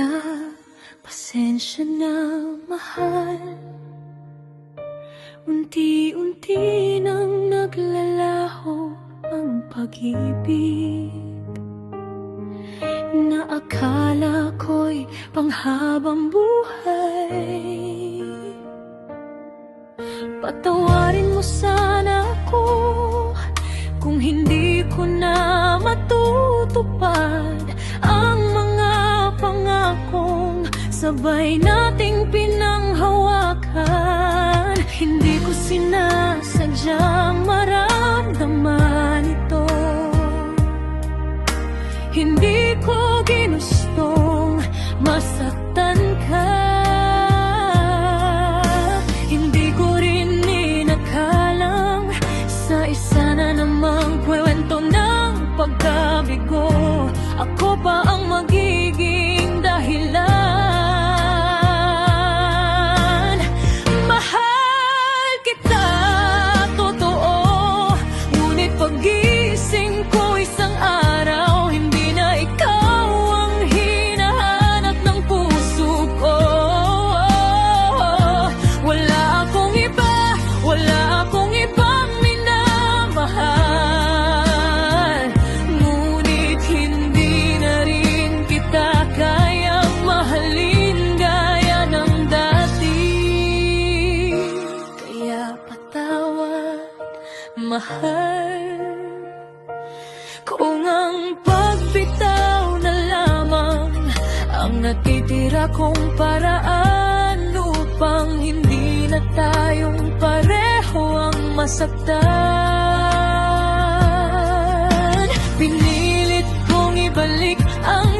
na, pasensya na, mahal. Unti-unti nang naglalaho ang pag-ibig na akala ko'y panghabang buhay. Patawarin mo sana ako kung hindi ko na matutupad ang mga pangakong sabay nating pinanghawakan. Hindi ko sinasadyang maramdaman ito, hindi ko ginustong masaktan ka. Hindi ko rin inakalang sa isa na namang kwento ng pagkabigo ako pa ang magiging dahilan. Mahal kita, totoo, ngunit pag-gising ko isang araw, hindi na ikaw ang hinahanap ng puso ko. Wala akong iba, wala akong ibang minamahal, ngunit hindi na rin kita kayang mahalin gaya ng dati. Kaya patawad, mahal, kung ang pagbitaw na lamang ang natitira kong paraan upang hindi na tayong pareho ang masaktan. Pinilit kong ibalik ang